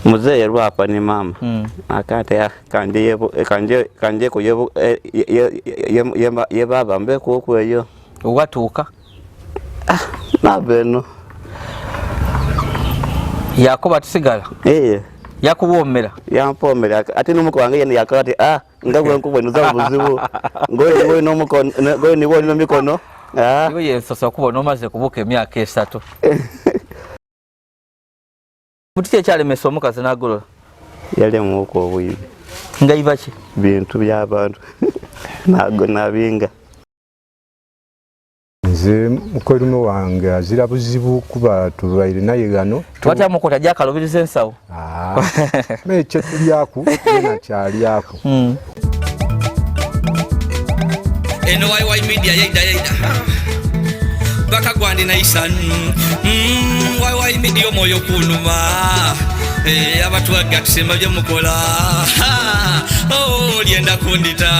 Mzee rwapa ni mama. Akate ya kanje kuyebu ye baba mbe kuko eyo. Watuka. Na beno. Yakoba tusigala. Yakubomera. Yampomera ate numuko wange yene yakati ngabwe nkubwe nuza buzibu. Ngoye numukono ngoye niwo no mikono. Iwe yesosa kubona omaze kubuka emyaka 3. Mutike cyale mesomo kaze nagoro. Yale muko obwibi. Ngaibache bintu by'abantu. Nago nabinga. Nze mukolimo wange azira buzibu kuba tubaire naye gano. Twatya mukota jakalobirize nsawo. Meche tulyaku na kyali yako. Eno YY Media yaida baka gwandi na isan YY Media moyo kunuma abantu bagatusema byo mukola lienda kundita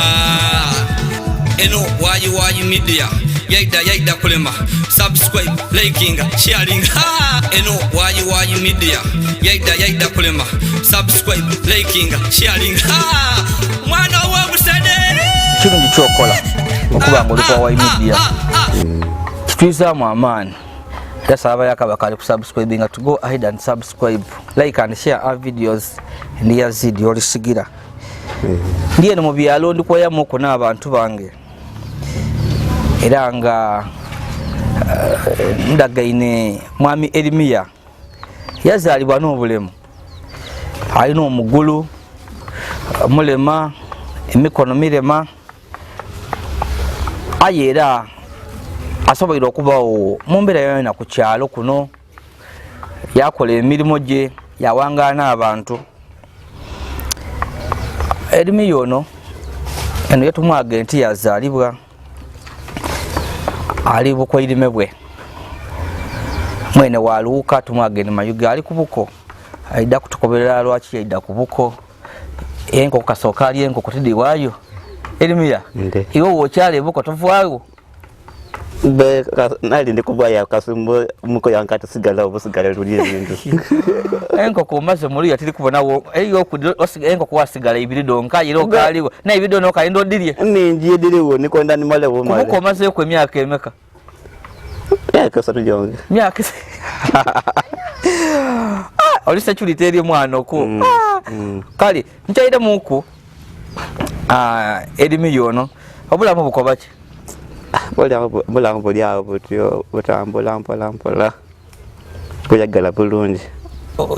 eno YY Media yaida kulema subscribe liking sharing eno YY Media yaida kulema subscribe liking sharing mwana wa busade kirungi kyokola okuba nga oli kwa YY Media kitwizamu amaani yasaba yakabakali kusubscribing to go ahead and subscribe like and share our videos ndiya zidi olisigira ndiye no mubyalo ndikoya muko n'abantu bange era nga ndagaine mwami Erimiya yazalibwa n'obulemu alina omugulu mulema emikono mirema ayera asobola okubawo mumbera yona ku kyalo kuno yakola emirimu gye yawangana abantu Erimiya ono eno yetumwaga enti yazalibwa ali bukoirime bwe mwene waluuka tumwaga ni mayuga ali kubuko aida kutukoberera lwaki aida kubuko enko kasoka ali enko kutidi wayo Erimiya iwo wochale buko tovwayo be nali ndikubaya kasumbo muko yankati sigala obusigala luliye bintu enko kumaze muri yatiri kubona wo eyo enko kwasigala ibiri donka yiro kaliwo na ibido no kalindo dilye ninji diliwo niko ndani male wo male kuko maze ko myaka emeka kasatu jonge myaka olisa chuliteri mwana ko kali nchaida muku Erimiya ono obulamu bukobache bulamu bulyawo butyo butambula mpola kuyagala bulungi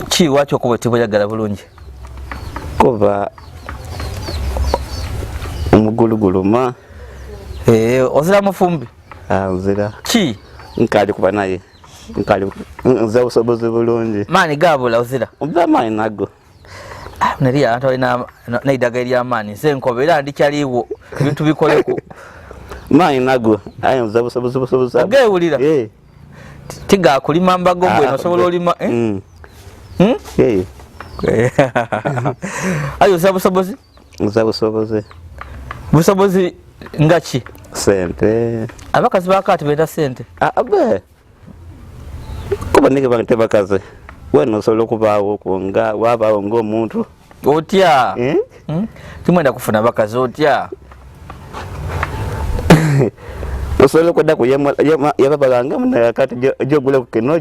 ki wacho kuba tibuyagala bulungi kuba umuguluguluma ozira mufumbi nzira ki nkali kuba naye nkali nza usobozi bulungi mani gabula ozira ubba mani nago nari anto ina naidagari amani senkobera ndikyaliwo bintu bikoleko mani nago ayo nza usobozi ogewulira tiga kulima mbago gwe no sobola olima ayo usobozi busobozi ngachi sente abakazi bakati beta sente abe kuba nige bante bakaze wena osolo kubawo kunga wabawo ng'omuntu otya timwenda kufuna bakazi otya osolo kwenda kuyema yababalanga muna kati jogule kukeno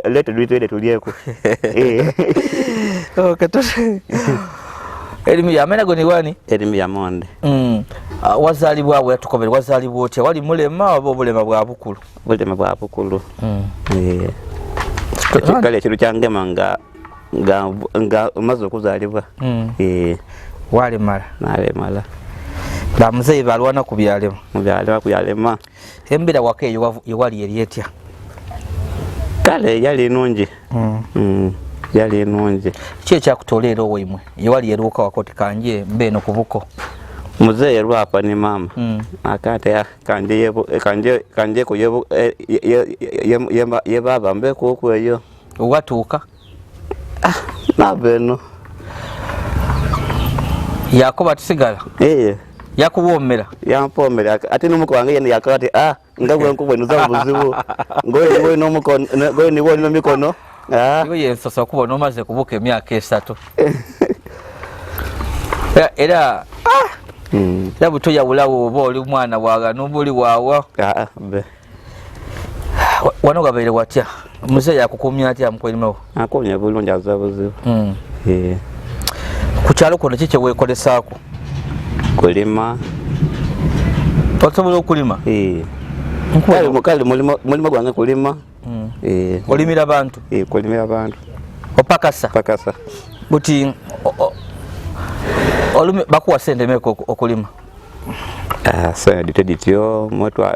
lete duitwele tulieko katose Erimiya amena goni wani Erimiya monde wazalibwa bwe yatukobere wazalibwa otya wali mulema oba obulema bwa bukulu bulema bwa bukulu kale kiru kyangema nga umaze okuzalibwa wali mala nale mala bamuzeyi balwana kubyalema mubyalema kuyalema embira wake yewali eryetya kale yali nungi yali nungi kye kyakutolera owimwe yewali eruka wakoti kanje mbeno kubuko mzee rwapa ni mama akate kanje kuyebu ye baba mbe kuko eyo watuka na beno yakoba tusigala yakubomera yampomera ate numuko wange yene yakati ngabwe nkubwe nuza buzibu ngoye niwo no mikono iwe yensosa kubona omaze kubuka emyaka 3 era era buto yawulawo oba oli mwana waga n'obuli waawa be wano gabaire watya muze yakukumya atya mukolimawo akonya bulungi azabuzibu ku kyalo kono kiki weekolesaako kulima osobola okulima mukali mulimo gwange kulima olimira bantu kulimira bantu opakasa buti olumi bakuwa sente meko okulima sente tedityo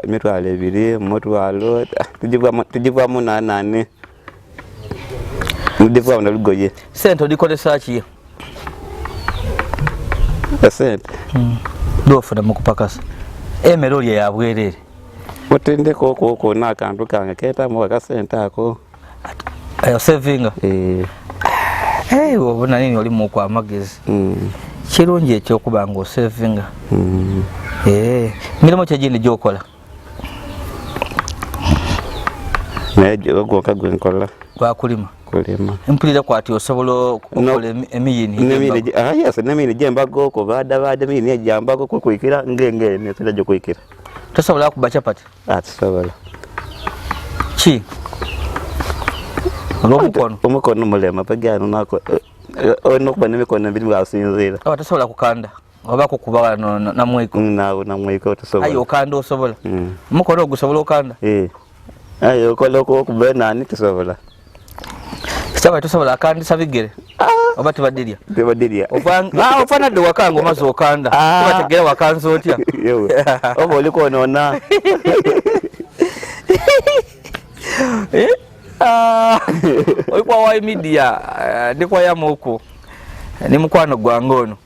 mitwalo 2 mutwalo tujibwamu nanane mudivwa na lugoye sente odikolesa ki sente dofuna mukupakasa emeroli ya bwerere mutende koko nakantu kange ketamu akasente ako ayo savinga obona nini oli mu kwa magezi kirungi ekyokuba nga osavinga mirimo kyegindi gyokola naye gwoka gwenkola gwakulima mpulira kwati osobola okukola emiyini nemiyini gyembagoko bada miyini ejambago kukwikira ngengene sida gyokwikira tosobola kuba chapati atisobola ki omukono mulema pegano nako onokuba nemikono ebiri bwasinzira tosobola kukanda oba kukuba namwiko namwiko tosobola ayo okanda osobola omukono ogusobola okanda ayo okola okuba nani tosobola Saba tosobola akandisa bigere oba tebadirya ofana de wakanga omaze okanda tebategera wakanza otya oba oliko onona oikwa wa media ndikwa ya muku ni mukwano gwange ono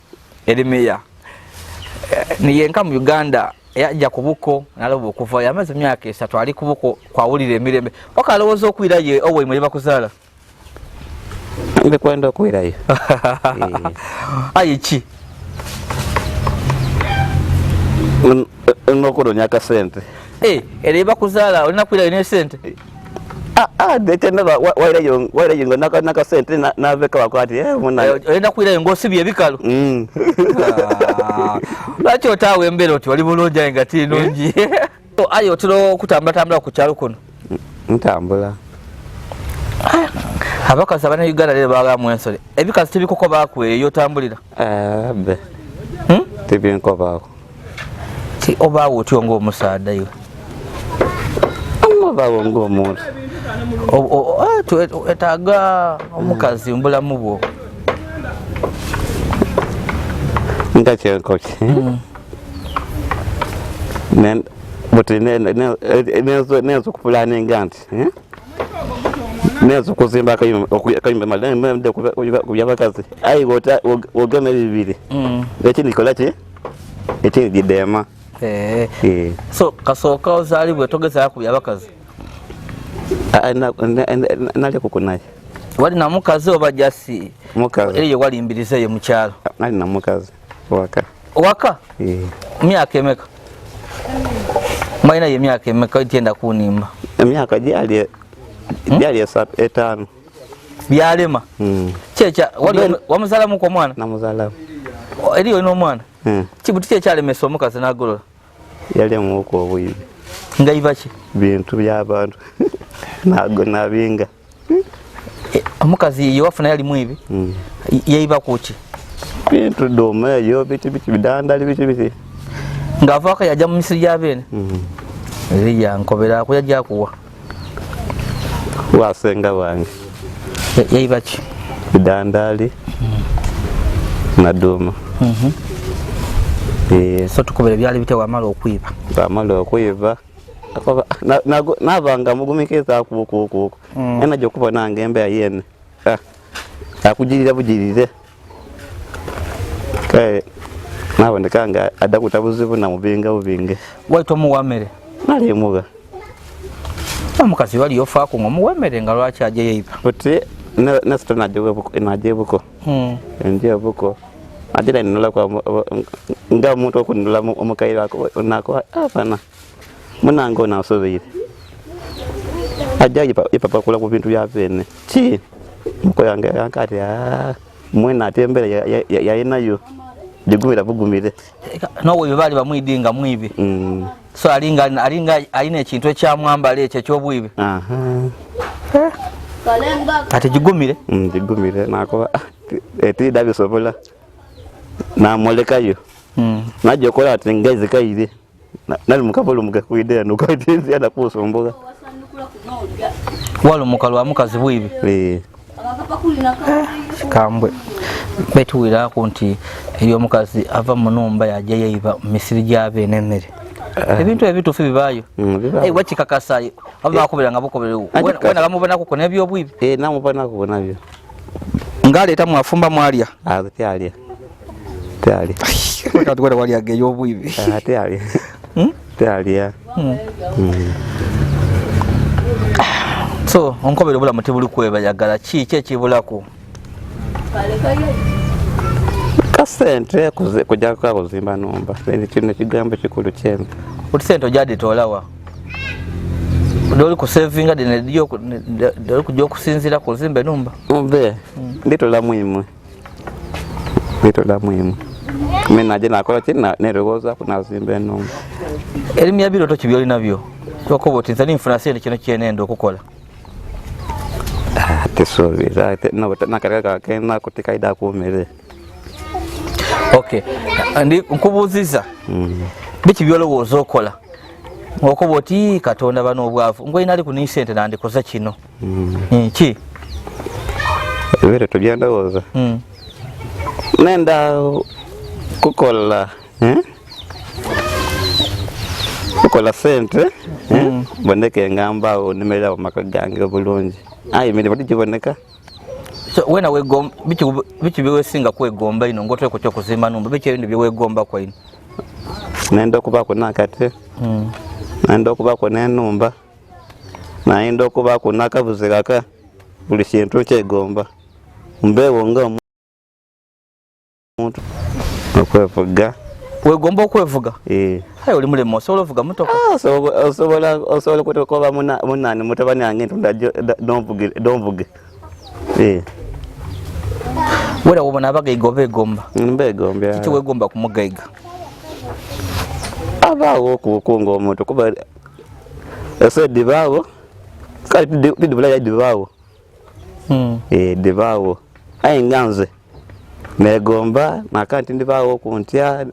erimiya niyenka mu Uganda yajja kubuko nalobo okuva yamaze myaka 3 ali kubuko kwawulira emirembe okalowoza okwiraye owe mwe bakuzala ndekwenda okwirayo ayichi nokuronya akasente ere bakuzala olina kwirayo ne sente detenda wairayo ngo nakasente naveka wakwati olina kwirayo ngosibye ebikalo lwaki otaawe embeera oti oli bulungi nga tinungi ayo otera okutambulatambula ku kyalo kuno ntambula abakazi abana Uganda lero bagamu ensole ebikazi tebikoko bakwe yotambulira be tebinkobaako ti obawo otyo ng'omusaada yo obawo ng'omuntu etaaga omukazi mbulamu bwo nga kyenkoki buti nenza okupulaninga nti nenza okuzimba akayumba malembe kubyabakazi ayi wogema ebibiri ekindi kikola ki ekindi didema so kasooka ozaalibwe togeza kubyabakazi nali kukunaye wali na mukazi oba jasi eriyo walimbiriza ye mukyalo nali na mukazi waka myaka emeka mwalina ye myaka emeka otyenda kunimba emyaka gyali 5 byalema kyekya wamuzalamuko omwana namuzalamu eriyo n'omwana kibuti kyekyalemesa omukazi n'agolola yalemuuku obwibi nga ibaki bintu by'abantu nabinga omukazi yewafuna yali mwibi yeiba kuki bintu doma eyo biti bidandali biti ng'avaako yajja mu misiri gy'abeene eri yankobera ko yajja kuwa wasenga wange yeiba ki bidandali na doma so tukubira byali bitewa amala okwiba navanga mugumikeza kuko ena jokuba nange embe yene akujirira bujirire kae nabonekanga adakuta buzibu na mubinge waito muwamere nali muga omukazi wali yofaako ngomuwamere nga lwaki aje yeiba buti nesto najebuko enjebuko adira ninola kwa nga muntu okunula omukaira nako apana munango nasobire ajja ipapa kula ku bintu bya bene ki muko yange yankati mwena atembera yayinayo jigumira bugumire nowe bibali bamwidinga mwibi so alinga alina ekintu ekyamwambala ekyo kyobwibi ate jigumire jigumire nakoba eti dabi sobola na molekayo najja kola ati ngezi kaire nali mukabolo mugakwide nuko tinzi ada kusomboga walo mukalwa mukazi bwibi kambwe betuwira kunti iyo mukazi ava munumba yaje yiba misiri jabe nemere ebintu ebitufu bibayo wachikakasayo aba akubira ngabukobere wena gamubona ko nebyo bwibi namubona ko nabyo ngale tamu afumba mwalya tyalya twara wali ageyo bwibi tyalya tyalya so onkobere bula mutibuli kweba yagala kiki kibulako kasente kujja kuzimba numba kino kigambo kikulu kyembe utisente ojadi tolawa doli ku savinga dinediyo doli kujja kusinzira kuzimba numba mbe nditola muhimu mimi naje nakola kina nerogoza kunazimba numba elimya biro to kibyoli nabyo tokobotinza nzani mfuna sente kino kyenendo okukola tesovira no nakaraka kena kutika ida kumere okay andi nkubuziza biki byolowooza okola okoboti katonda bano obwavu ngo inali ku nisente nandi koza kino ki ebere tobyandawoza nenda kukola kukola sente boneke ngamba onimera maka gange bulungi ayi mimi bati kiboneka so wena wegomba biki biwesinga kwegomba ino ngotwe ko kuzima numba biki ebintu byewegomba kwa ino nenda kubako nakate nenda kubako nenumba naenda kubako nakavuze kaka buli kintu kyegomba mbewo nga omuntu okwevuga wegomba okwevuga hayo oli mulemo osobola ovuga mutoka osobola kutokoba munani mutabani yange ntunda donvuge wera wobona abagaiga begomba mbegomba kiki wegomba kumugaiga abawo okukunga omuntu kuba ese dibawo kali dibula ya dibawo dibawo ayinganze negomba nakanti ndibawo kuntya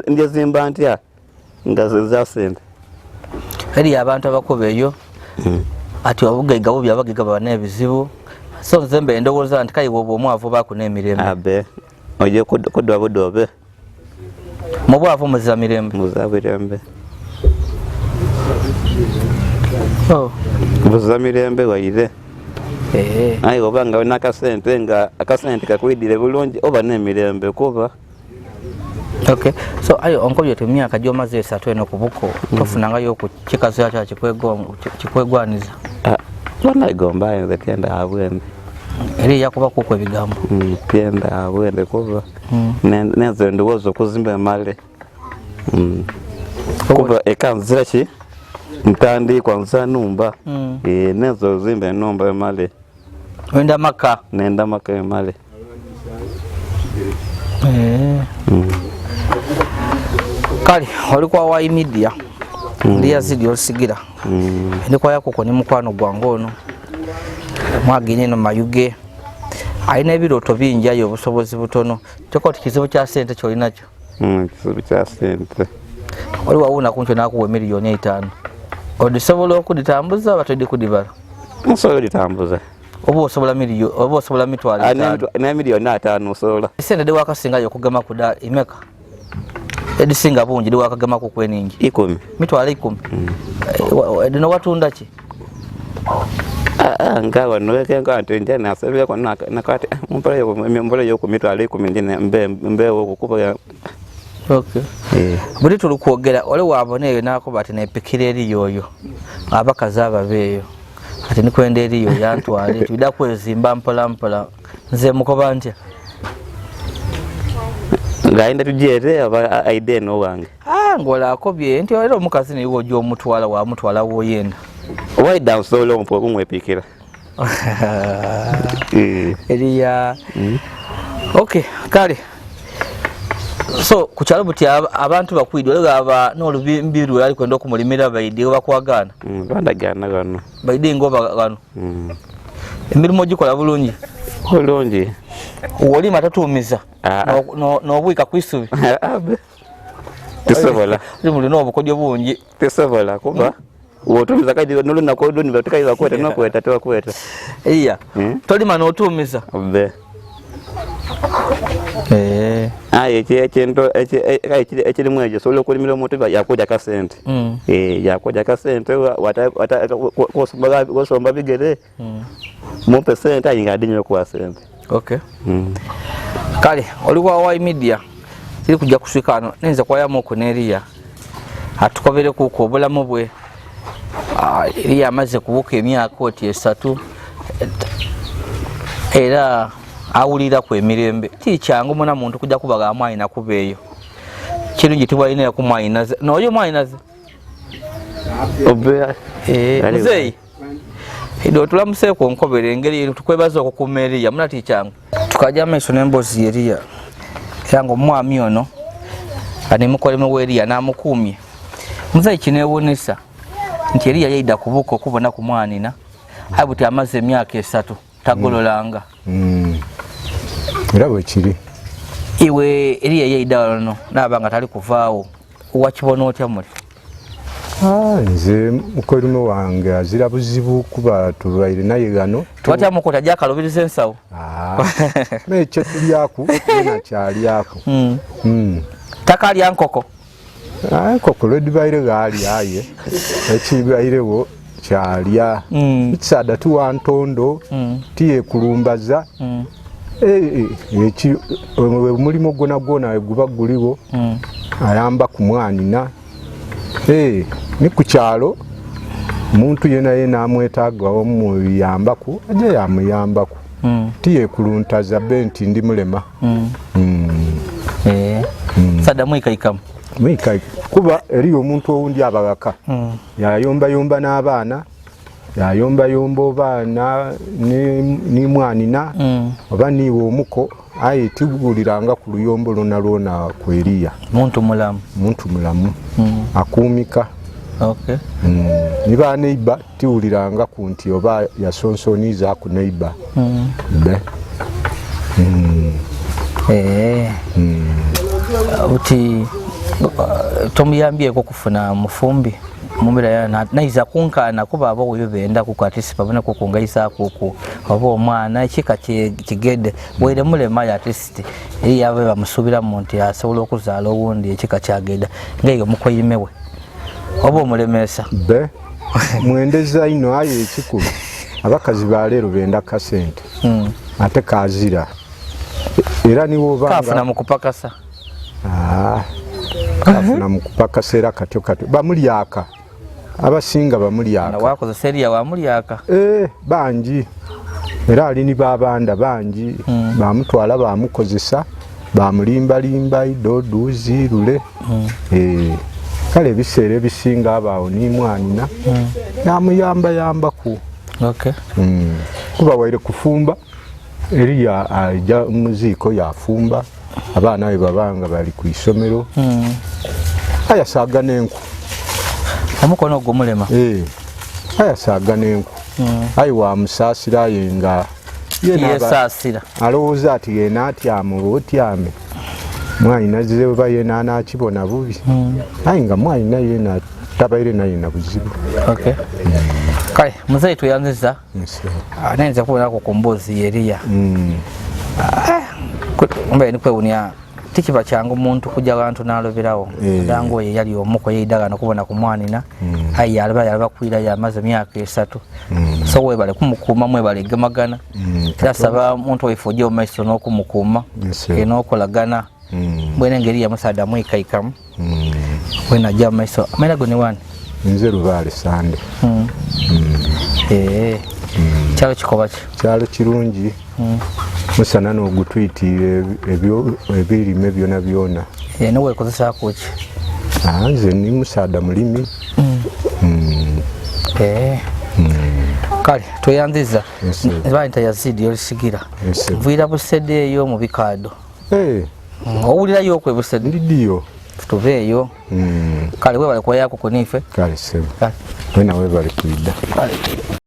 ndiye zimba ntya ngaza sente heri abantu abakobeyo ati abugaiga bo byabagaiga bane bizibu so nzembe endogoza nti kai bobo omwavu bakunemirembe abe oje kudwa budobe mubwavu muzamirembe muzamirembe waire ayi obanga nakasente nga akasente kakwidire bulungi oba nemirembe kuba okay so ayo onkobye tu myaka jomaze 3 eno kubuko tofunanga yo ku kikazo yacha kikwegwaniza bana igomba yanze tenda abwende eri yakuba kuko ebigambo tenda abwende kuba nenze ndowozo kuzimba male kuba ekanzira ki ntandi kwanza numba nenzo zimba numba male wenda maka nenda maka male kali olikuwa wa media ndiya zidi osigira ndiko yakoko ni mukwano gwangono mwaginye no mayuge aina ebiroto bingi ayo obusobozi butono kyokoti kizibu kya sente kyoli nakyo kizibu kya sente oli wawuna kuncho nakuwe miliyoni 5 odisobola okuditambuza batodi kudibala musobola ditambuza obo osobola miliyo obo osobola mitwala na miliyoni 5 osobola sente de wakasinga yo kugema kuda imeka edisinga bungi de wakagema ku kweningi 10 mitwala 10 edino watunda ki ngawa nweke nkanto nje nasebya kwa nakati mbole yo ku mitwala 10 ndine mbewo kukuba okay buli tulukwogera ole wabone nako bati nepikira eri yoyo abakazi ababeyo ati nikwenda eri yo yantwale tubida kwezimba mpola nze mukoba ntya ngaenda tujere aba aide no wange ngola akobye nti era omukazi ne wo jo mutwala wa mutwala wo yenda why down so long po kumwepikira Eliya okay kale so kuchalo buti abantu bakwidwa lego aba n'olubimbiru ali kwenda okumulimira baidi bakwagana bandagana gano baidi ngoba gano emirimu gikola bulungi woli matatumiza n'obwika kwisubi tesobola limuli n'obukodyo bungi tesobola kuba wotumiza kaidi noluna kodoni batukaiza kweta nokweta tewakweta iya tolima n'otumiza obe ekiri mwejo osobola okulimira omuntu yakuja kasente yakuja kasente kosomba bigere mumpe sente ayinga adinyo kuwa sente okay kale oliwa wa media siri kujja kuswikano nenza kwayamu okuneria atukobere kuko obulamu bwe Eliya amaze kubuka emyaka oti 3 era awulira ku emirembe tikyangu muna muntu kujja kubaga amwayina kubeeyo kirungi tiwalina yakumwayinaze noyo mwayinaze obe muzeyi ido tulamuseko nkobere engeri tukwebaza okukuma Eliya muna tikyangu tukaja amaiso n'emboozi Eliya yango mwami ono ani mukolemu we Eliya namukumye muzeyi kinewonesa nti Eliya yaida kubuka okubona ku mwanina abuti amaze emyaka 3 tagololanga era bwe kiri iwe Eliya yaida wano nabanga tali kuvaawo wakibona otya muli nze mukolimo wange azira buzibu kuba tulwaire naye gano twatya mukota jakalubiriza ensawo mekyo tulyaku na kyalyaku takali ankoko koko lwedibaire gaali aye ekibairewo kyalya ekisada tuwa ntondo tiyekulumbaza omulimo gwona guba guliwo ayamba ku mwanina ni ku kyalo muntu yena amwetaaga omuyambaku aje yamuyambaku tiyekuluntaza benti ndi mulema sada mwikaikamu kuba eriyo omuntu owundi abagaka yayombayomba n'abaana yayombayomba obaana ni mwanina oba niwe omuko aye tibuliranga ku luyombo lwona ku Eliya muntu mulamu akuumika niba neiba tiwuliranga ku nti oba yasonsoniza ku neiba uti tomuyambyeko kufuna mufumbi mumira yana naiza kunkana kuba abo yobenda kukwatisipa bana kukungaisa kuku abo omwana ekika kigede wele mulema ya artist eri yabe bamusubira muntu asobola okuzaala owundi ekika kyageda ngeyo mukoyimewe abo mulemesa mwendeza ino aye ekikulu abakazi balero benda kasente ate kazira era niwo banga kafuna mukupakasa kafuna mukupakasera katyo bamulyaka abasinga bamulyaka na wakoze Eliya wamulyaka banji era alini babanda banji bamutwala bamukozesa bamulimbalimba idoduzi lule kale biseera ebisinga abaawo ni mwanina namuyamba ku kuba waire kufumba Eliya ajja muziiko yafumba abaana be babanga bali ku isomero ayasaga n'enku omukono ogw'omulema ayasaga n'enku ayi wamusaasira yenga yesaasira alowooza ati yena atyama oba otyame mwanyina zeba yena anakibona bubi aye nga mwanyina yena tabaire naye na buzibu kale muzeyi tuyanziza nenze kubonako ku mboozi Eliya mbe nikwewunya tikiba kyangu muntu kujja abantu naloberawo dango ye yali omuko yeidagana kubona ku mwanina ayi yalaba kwira yamaze myaka 3 so webale kumukuma mwebale gemagana tasaba muntu oifuje omaiso n'okumukuma enokolagana bwene ngeri ya musada mwikaikamu bwena jja maiso amera gone wani nze Lubaale Sande kyalo kikoba kyalo kirungi musana n'ogutwitire ebirime byona nowekozesa kuki Nze ni musaada mulimi. Kale tweyanziza nti yazidi olisigira nviira busede eyo mu bikaado owulirayo okwe busede ndiyo tuveeyo kale webale kuba yako kunife kale sebo wena webale kuidda